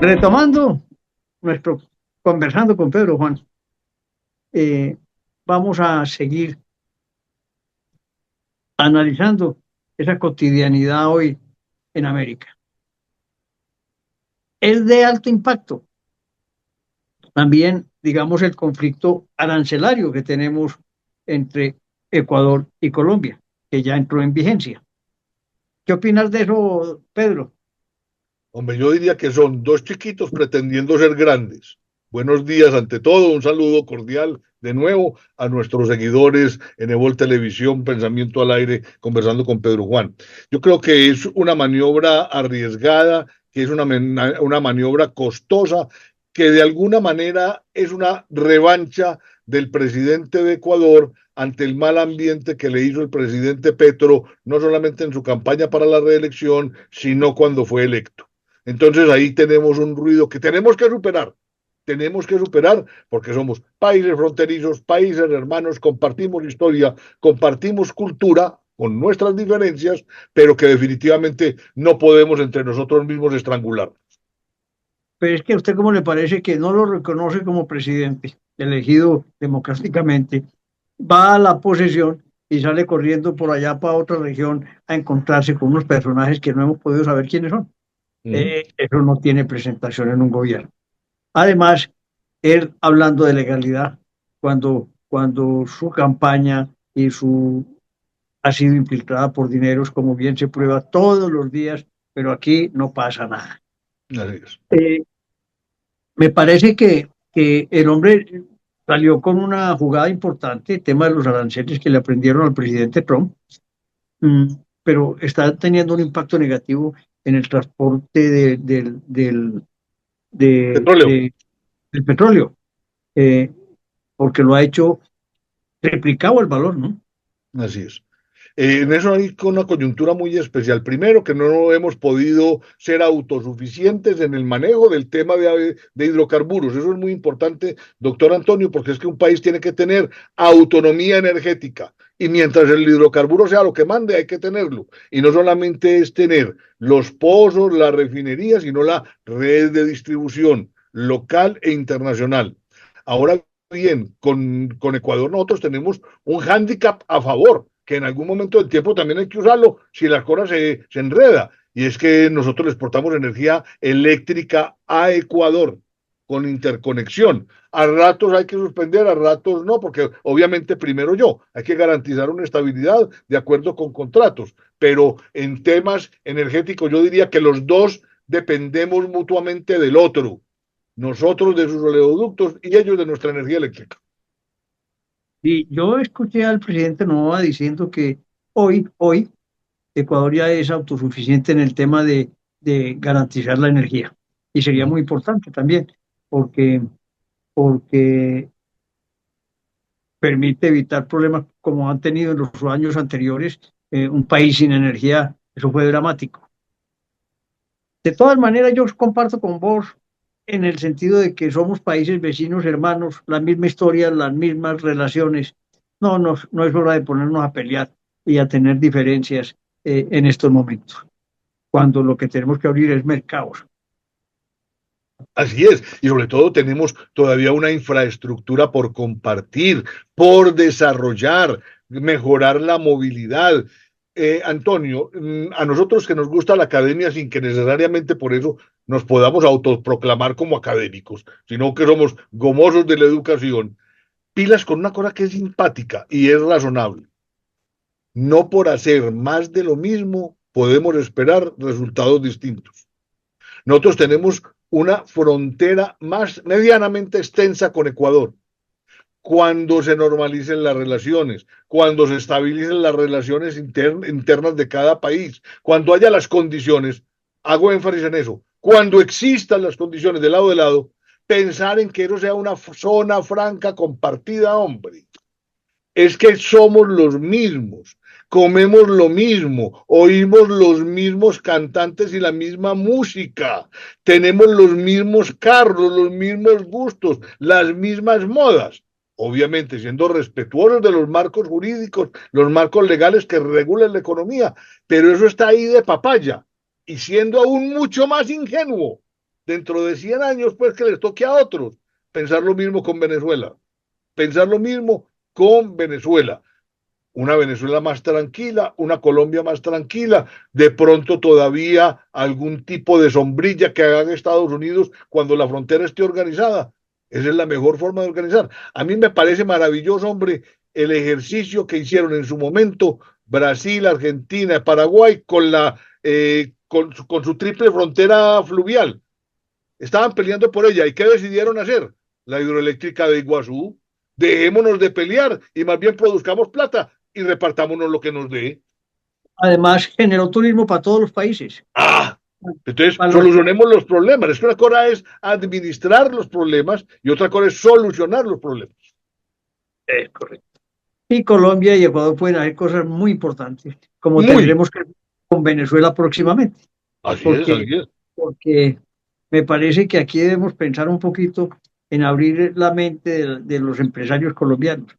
Retomando nuestro conversando con Pedro Juan, eh, vamos a seguir analizando esa cotidianidad hoy en América. Es de alto impacto también, digamos, el conflicto arancelario que tenemos entre Ecuador y Colombia, que ya entró en vigencia. ¿Qué opinas de eso, Pedro? Hombre, yo diría que son dos chiquitos pretendiendo ser grandes. Buenos días ante todo, un saludo cordial de nuevo a nuestros seguidores en Evol Televisión, Pensamiento al Aire, conversando con Pedro Juan. Yo creo que es una maniobra arriesgada, que es una maniobra costosa, que de alguna manera es una revancha del presidente de Ecuador ante el mal ambiente que le hizo el presidente Petro, no solamente en su campaña para la reelección, sino cuando fue electo. Entonces ahí tenemos un ruido que tenemos que superar porque somos países fronterizos, países hermanos, compartimos historia, compartimos cultura con nuestras diferencias, pero que definitivamente no podemos entre nosotros mismos estrangular. Pero es que a usted cómo le parece que no lo reconoce como presidente elegido democráticamente, va a la posesión y sale corriendo por allá para otra región a encontrarse con unos personajes que no hemos podido saber quiénes son. ¿Mm? Eso no tiene presentación en un gobierno. Además, él hablando de legalidad, cuando su campaña y su ha sido infiltrada por dineros, como bien se prueba todos los días, pero aquí no pasa nada. Así es. Eh, Me parece que el hombre salió con una jugada importante, el tema de los aranceles que le aprendieron al presidente Trump, mm, pero está teniendo un impacto negativo en el transporte Petróleo. del petróleo, eh, porque lo ha hecho triplicado el valor, ¿no? Así es. En eso hay una coyuntura muy especial. Primero, que no hemos podido ser autosuficientes en el manejo del tema de hidrocarburos. Eso es muy importante, doctor Antonio, porque es que un país tiene que tener autonomía energética. Y mientras el hidrocarburo sea lo que mande, hay que tenerlo. Y no solamente es tener los pozos, la refinería, sino la red de distribución local e internacional. Ahora bien, con Ecuador nosotros tenemos un hándicap a favor, que en algún momento del tiempo también hay que usarlo si la cosa se enreda. Y es que nosotros le exportamos energía eléctrica a Ecuador con interconexión. A ratos hay que suspender, a ratos no, porque obviamente primero hay que garantizar una estabilidad de acuerdo con contratos. Pero en temas energéticos yo diría que los dos dependemos mutuamente del otro. Nosotros de sus oleoductos y ellos de nuestra energía eléctrica. Y yo escuché al presidente Novoa diciendo que hoy, Ecuador ya es autosuficiente en el tema de garantizar la energía. Y sería muy importante también, porque, porque permite evitar problemas como han tenido en los años anteriores, un país sin energía, eso fue dramático. De todas maneras, yo comparto con vos en el sentido de que somos países vecinos, hermanos, la misma historia, las mismas relaciones. No es hora de ponernos a pelear y a tener diferencias en estos momentos, cuando lo que tenemos que abrir es mercados. Así es, y sobre todo tenemos todavía una infraestructura por compartir, por desarrollar, mejorar la movilidad. Antonio, a nosotros que nos gusta la academia sin que necesariamente por eso nos podamos autoproclamar como académicos, sino que somos gomosos de la educación, pilas con una cosa que es simpática y es razonable. No por hacer más de lo mismo podemos esperar resultados distintos. Nosotros tenemos una frontera más medianamente extensa con Ecuador. Cuando se normalicen las relaciones, cuando se estabilicen las relaciones internas de cada país, cuando haya las condiciones, hago énfasis en eso, cuando existan las condiciones de lado, pensar en que eso sea una zona franca compartida, hombre, es que somos los mismos, comemos lo mismo, oímos los mismos cantantes y la misma música, tenemos los mismos carros, los mismos gustos, las mismas modas. Obviamente, siendo respetuosos de los marcos jurídicos, los marcos legales que regulan la economía, pero eso está ahí de papaya y siendo aún mucho más ingenuo dentro de 100 años, pues que les toque a otros pensar lo mismo con Venezuela, pensar lo mismo con Venezuela. Una Venezuela más tranquila, una Colombia más tranquila, de pronto todavía algún tipo de sombrilla que hagan Estados Unidos cuando la frontera esté organizada. Esa es la mejor forma de organizar. A mí me parece maravilloso, hombre, el ejercicio que hicieron en su momento Brasil, Argentina, Paraguay con su triple frontera fluvial. Estaban peleando por ella. ¿Y qué decidieron hacer? La hidroeléctrica de Iguazú. Dejémonos de pelear y más bien produzcamos plata y repartámonos lo que nos dé. Además, generó turismo para todos los países. Ah, entonces Para los, solucionemos los problemas. Es que una cosa es administrar los problemas y otra cosa es solucionar los problemas. correcto. Y Colombia y Ecuador pueden hacer cosas muy importantes, como Muy. tendremos que con Venezuela próximamente, Así es, porque, así es. porque me parece que aquí debemos pensar un poquito en abrir la mente de los empresarios colombianos.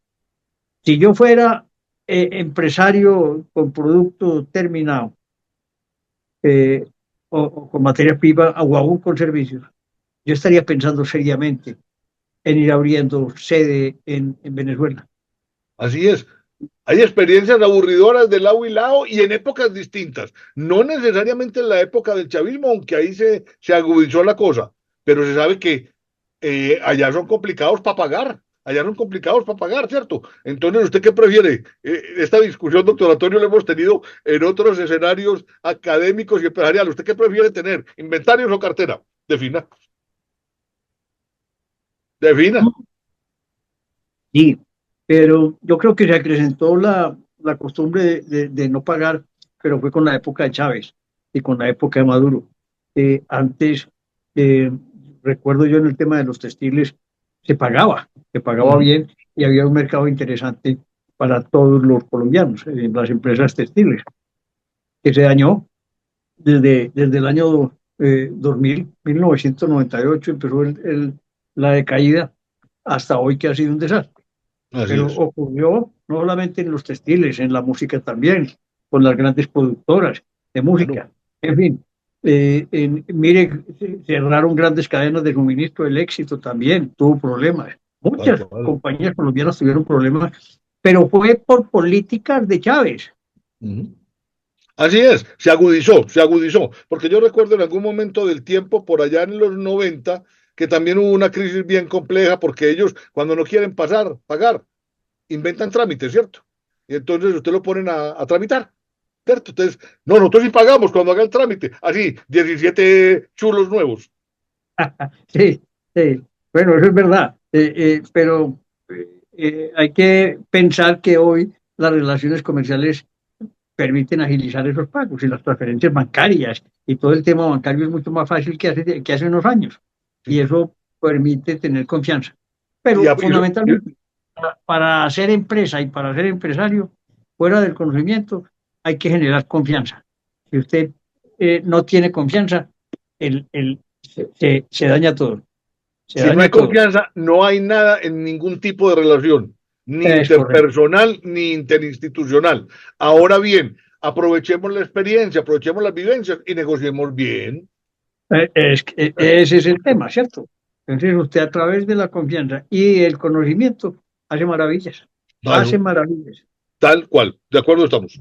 Si yo fuera empresario con producto terminado eh, o con materia prima o aún con servicios, yo estaría pensando seriamente en ir abriendo sede en Venezuela. Así es. Hay experiencias aburridoras de lado y lado y en épocas distintas. No necesariamente en la época del chavismo, aunque ahí se agudizó la cosa, pero se sabe que allá son complicados para pagar. Allá son complicados para pagar, ¿cierto? Entonces, ¿usted qué prefiere? Esta discusión, doctor Antonio, la hemos tenido en otros escenarios académicos y empresariales. ¿Usted qué prefiere tener? ¿Inventarios o cartera? Defina. Defina. Sí, pero yo creo que se acrecentó la costumbre de no pagar, pero fue con la época de Chávez y con la época de Maduro. Antes, eh, recuerdo yo en el tema de los textiles, se pagaba Ujú. bien y había un mercado interesante para todos los colombianos, las empresas textiles, que se dañó desde el año 2000, 1998 empezó la decaída hasta hoy que ha sido un desastre. Así Pero es. ocurrió no solamente en los textiles, en la música también, con las grandes productoras de Claro. música. En fin, mire, cerraron grandes cadenas de suministro, el éxito también tuvo problemas. Tal Muchas cual. compañías colombianas tuvieron problemas, pero fue por políticas de Chávez. Ujú. Así es, se agudizó, porque yo recuerdo en algún momento del tiempo, por allá en los 90 que también hubo una crisis bien compleja, porque ellos cuando no quieren pagar, inventan trámites, ¿cierto? Y entonces usted lo ponen a tramitar, ¿cierto? Entonces, no, nosotros sí pagamos cuando haga el trámite, así, 17 chulos nuevos. Sí, sí. Bueno, eso es verdad. Pero hay que pensar que hoy las relaciones comerciales permiten agilizar esos pagos y las transferencias bancarias y todo el tema bancario es mucho más fácil que hace unos años y Sí. eso permite tener confianza. Y, Pero y- fundamentalmente, para hacer empresa y para ser empresario, fuera del conocimiento, hay que generar confianza. Si usted no tiene confianza, se daña todo, se si no hay daña todo. confianza, no hay nada en ningún tipo de relación, ni Es correcto. interpersonal ni interinstitucional. Ahora bien, aprovechemos la experiencia, aprovechemos las vivencias y negociemos bien. Ese es el tema, ¿cierto? Entonces usted a través de la confianza y el conocimiento hace maravillas, hace Claro, maravillas. tal cual. De acuerdo estamos.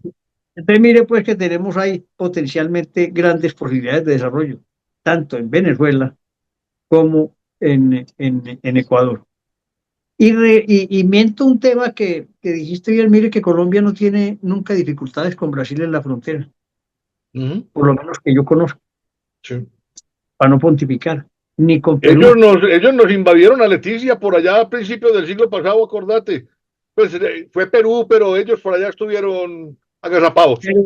Entonces mire pues que tenemos ahí potencialmente grandes posibilidades de desarrollo, tanto en Venezuela como en Ecuador. Y miento un tema que dijiste bien, mire que Colombia no tiene nunca dificultades con Brasil en la frontera, Ujú, por lo menos que yo conozco, sí. para no pontificar, ni con Ellos Perú. nos, ellos nos invadieron a Leticia por allá a principios del siglo pasado, acordate. Pues fue Perú, pero ellos por allá estuvieron agazapados. Pero,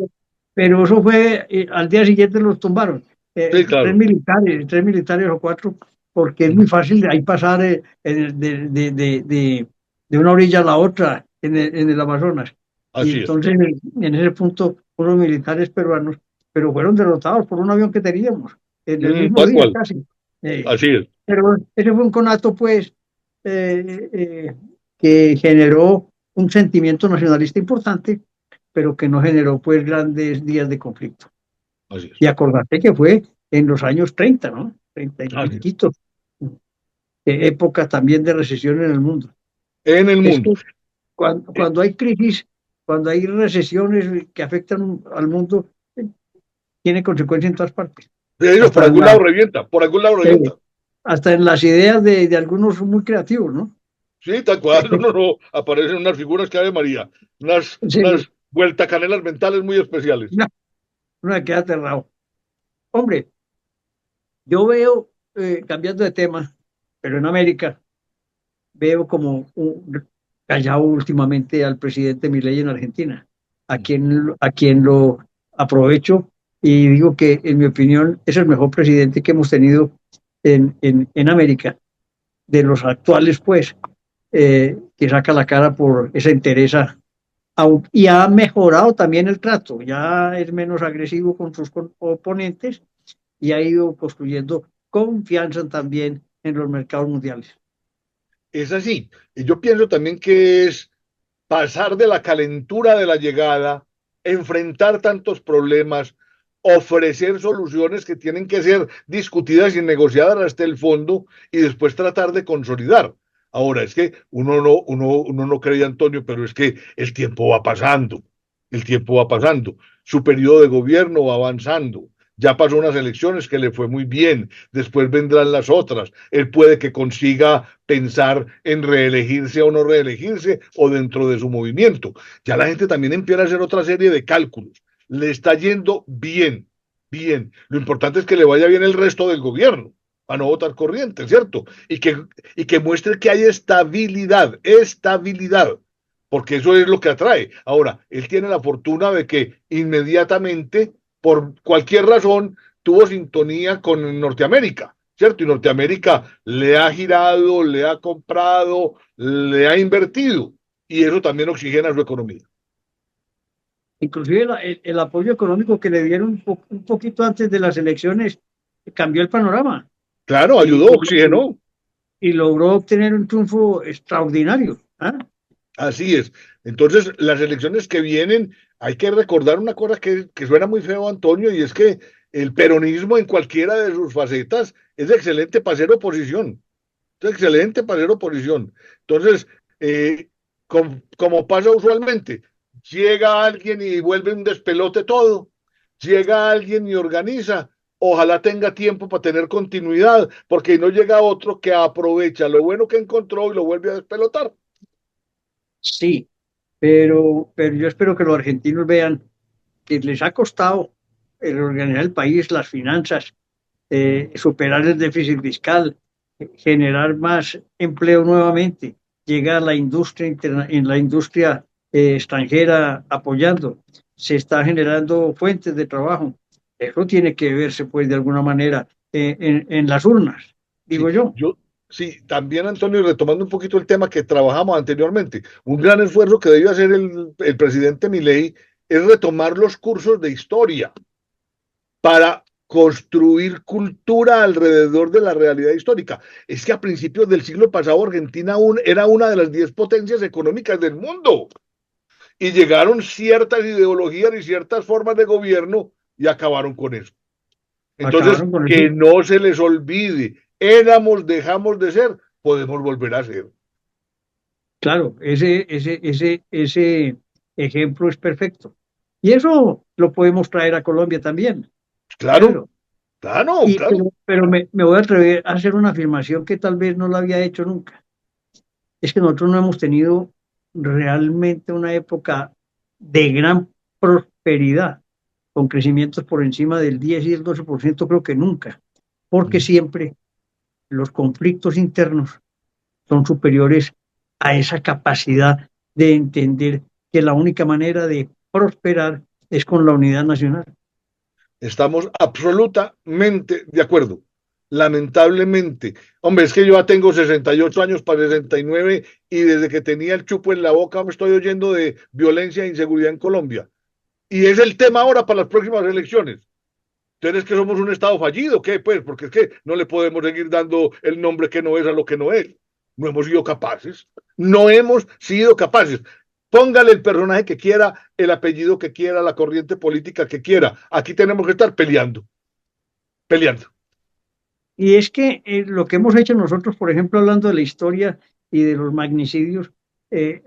pero eso fue, al día siguiente los tumbaron. Sí, claro. Tres militares o cuatro, porque es muy Ujú, fácil de ahí pasar de una orilla a la otra en el Amazonas. Y así es. entonces, en ese punto, unos militares peruanos, pero fueron derrotados por un avión que teníamos, en el mismo Tal día cual. casi. Eh, Así es. pero ese fue un conato, pues, eh, eh, que generó un sentimiento nacionalista importante pero que no generó pues grandes días de conflicto. Así es. Y acordate que fue en los años 30, ¿no? 30 y Así es. piquito, época también de recesión en el mundo. En el Es mundo. que cuando hay crisis, cuando hay recesiones que afectan al mundo, tiene consecuencias en todas partes. Eso, por Hasta en algún lado revienta, por algún lado eh, revienta. hasta en las ideas de algunos muy creativos, ¿no? Sí, tal cual, no, aparecen unas figuras que Ave María, Sí, unas vueltacanelas mentales muy especiales. no, uno queda aterrado. Hombre, yo veo, cambiando de tema, pero en América, veo como callado últimamente al presidente Milei en Argentina, a quien lo aprovecho y digo que, en mi opinión, es el mejor presidente que hemos tenido en América, de los actuales, pues, que saca la cara por esa entereza y ha mejorado también el trato, ya es menos agresivo con sus oponentes y ha ido construyendo confianza también en los mercados mundiales. Es así. Y yo pienso también que es pasar de la calentura de la llegada, enfrentar tantos problemas, ofrecer soluciones que tienen que ser discutidas y negociadas hasta el fondo y después tratar de consolidar. Ahora, es que uno no cree, Antonio, pero es que el tiempo va pasando, el tiempo va pasando, su periodo de gobierno va avanzando. Ya pasó unas elecciones que le fue muy bien, después vendrán las otras. Él puede que consiga pensar en reelegirse o no reelegirse o dentro de su movimiento. Ya la gente también empieza a hacer otra serie de cálculos. Le está yendo bien, bien. Lo importante es que le vaya bien el resto del gobierno para no votar corriente, ¿cierto? Y que muestre que hay estabilidad, estabilidad, porque eso es lo que atrae. Ahora, él tiene la fortuna de que inmediatamente, por cualquier razón, tuvo sintonía con Norteamérica, ¿cierto? Y Norteamérica le ha girado, le ha comprado, le ha invertido, y eso también oxigena su economía. Inclusive el apoyo económico que le dieron un poquito antes de las elecciones cambió el panorama Claro, y, ayudó, y- y- oxigenó. y logró obtener un triunfo extraordinario. ¿Ah? Así es. Entonces, las elecciones que vienen, hay que recordar una cosa que suena muy feo, Antonio, y es que el peronismo en cualquiera de sus facetas es excelente para hacer oposición. Es excelente para hacer oposición. Entonces, eh, como pasa usualmente, llega alguien y vuelve un despelote todo. Llega alguien y organiza. Ojalá tenga tiempo para tener continuidad, porque no llega otro que aprovecha lo bueno que encontró y lo vuelve a despelotar. Sí, pero yo espero que los argentinos vean que les ha costado el organizar el país, las finanzas, superar el déficit fiscal, generar más empleo nuevamente, llegar a la industria en la industria extranjera apoyando. Se está generando fuentes de trabajo. Eso tiene que verse, pues, de alguna manera en las urnas, Sí, digo yo. sí, también Antonio, retomando un poquito el tema que trabajamos anteriormente, un gran esfuerzo que debió hacer el presidente Milei es retomar los cursos de historia para construir cultura alrededor de la realidad histórica. Es que a principios del siglo pasado Argentina aún era una de las 10 potencias económicas del mundo y llegaron ciertas ideologías y ciertas formas de gobierno y acabaron con eso. Entonces, Acabaron con que eso. no se les olvide, éramos, dejamos de ser, podemos volver a ser. Claro, ese ejemplo es perfecto. Y eso lo podemos traer a Colombia también, Claro, Pedro. claro, claro. Pero me voy a atrever a hacer una afirmación que tal vez no la había hecho nunca. Es que nosotros no hemos tenido realmente una época de gran prosperidad, con crecimientos por encima del 10 y el 12%, creo que nunca, porque siempre los conflictos internos son superiores a esa capacidad de entender que la única manera de prosperar es con la unidad nacional. Estamos absolutamente de acuerdo. Lamentablemente. Hombre, es que yo ya tengo 68 años para 69 y desde que tenía el chupo en la boca me estoy oyendo de violencia e inseguridad en Colombia. Y es el tema ahora para las próximas elecciones. Entonces, ¿es que somos un Estado fallido? ¿Qué? Pues, porque es que no le podemos seguir dando el nombre que no es a lo que no es. No hemos sido capaces. No hemos sido capaces. Póngale el personaje que quiera, el apellido que quiera, la corriente política que quiera. Aquí tenemos que estar peleando, peleando. Y es que lo que hemos hecho nosotros, por ejemplo, hablando de la historia y de los magnicidios,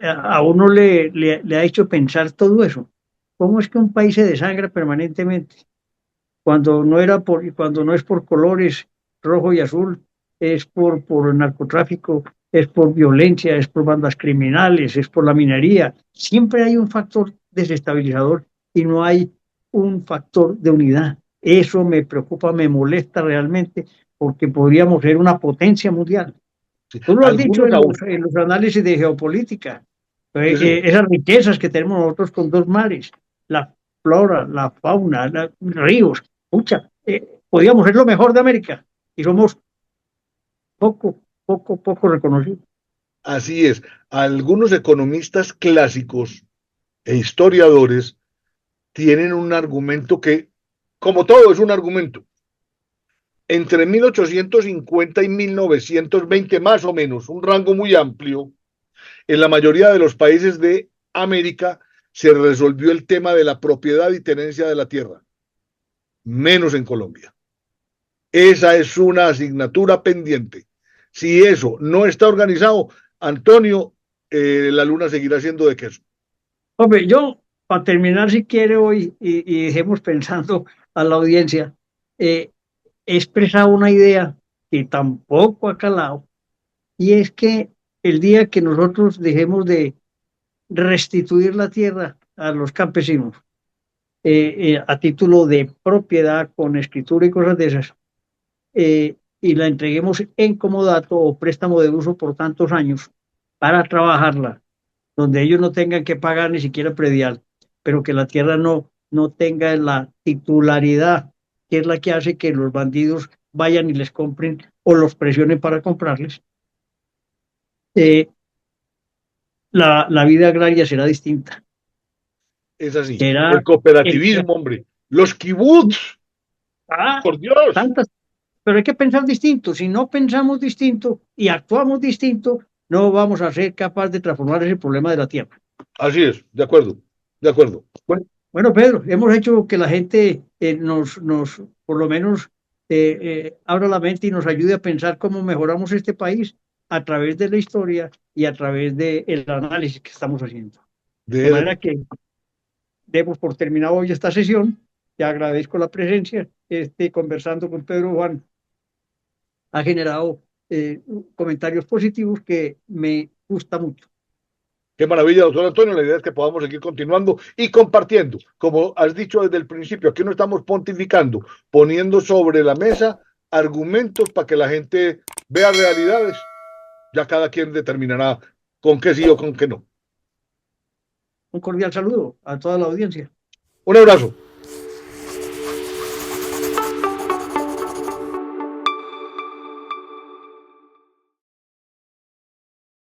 a uno le ha hecho pensar todo eso. ¿Cómo es que un país se desangra permanentemente? Cuando no es por colores rojo y azul, es por narcotráfico, es por violencia, es por bandas criminales, es por la minería. Siempre hay un factor desestabilizador y no hay un factor de unidad. Eso me preocupa, me molesta realmente, porque podríamos ser una potencia mundial. Sí. Tú lo has dicho Algunos aún, en los análisis de geopolítica, sí, señor. esas riquezas que tenemos nosotros con dos mares, la flora, la fauna, ríos, pucha, podríamos ser lo mejor de América y somos poco reconocidos. Así es. Algunos economistas clásicos e historiadores tienen un argumento que, como todo, es un argumento. Entre 1850 y 1920, más o menos, un rango muy amplio, en la mayoría de los países de América se resolvió el tema de la propiedad y tenencia de la tierra, menos en Colombia. Esa es una asignatura pendiente. Si eso no está organizado, Antonio, la luna seguirá siendo de queso. Hombre, yo, para terminar, si quiere hoy, y dejemos pensando a la audiencia, he expresado una idea que tampoco ha calado, y es que el día que nosotros dejemos de restituir la tierra a los campesinos a título de propiedad con escritura y cosas de esas, y la entreguemos en comodato o préstamo de uso por tantos años para trabajarla, donde ellos no tengan que pagar ni siquiera predial, pero que la tierra no tenga la titularidad, que es la que hace que los bandidos vayan y les compren o los presionen para comprarles. Eh, la vida agraria será distinta. Es así. Será El el, cooperativismo, hombre. Los kibbutz, ah, por Dios. tantas, pero hay que pensar distinto. Si no pensamos distinto y actuamos distinto, no vamos a ser capaces de transformar ese problema de la tierra. Así es, de acuerdo, de acuerdo. Bueno, Pedro, hemos hecho que la gente por lo menos, abra la mente y nos ayude a pensar cómo mejoramos este país a través de la historia y a través del análisis que estamos haciendo. De De, manera que demos por terminado hoy esta sesión. Te agradezco la presencia. Conversando con Pedro Juan ha generado comentarios positivos que me gusta mucho. qué maravilla, doctor Antonio. La idea es que podamos seguir continuando y compartiendo. Como has dicho desde el principio, aquí no estamos pontificando, poniendo sobre la mesa argumentos para que la gente vea realidades. Ya cada quien determinará con qué sí o con qué no. Un cordial saludo a toda la audiencia. Un abrazo.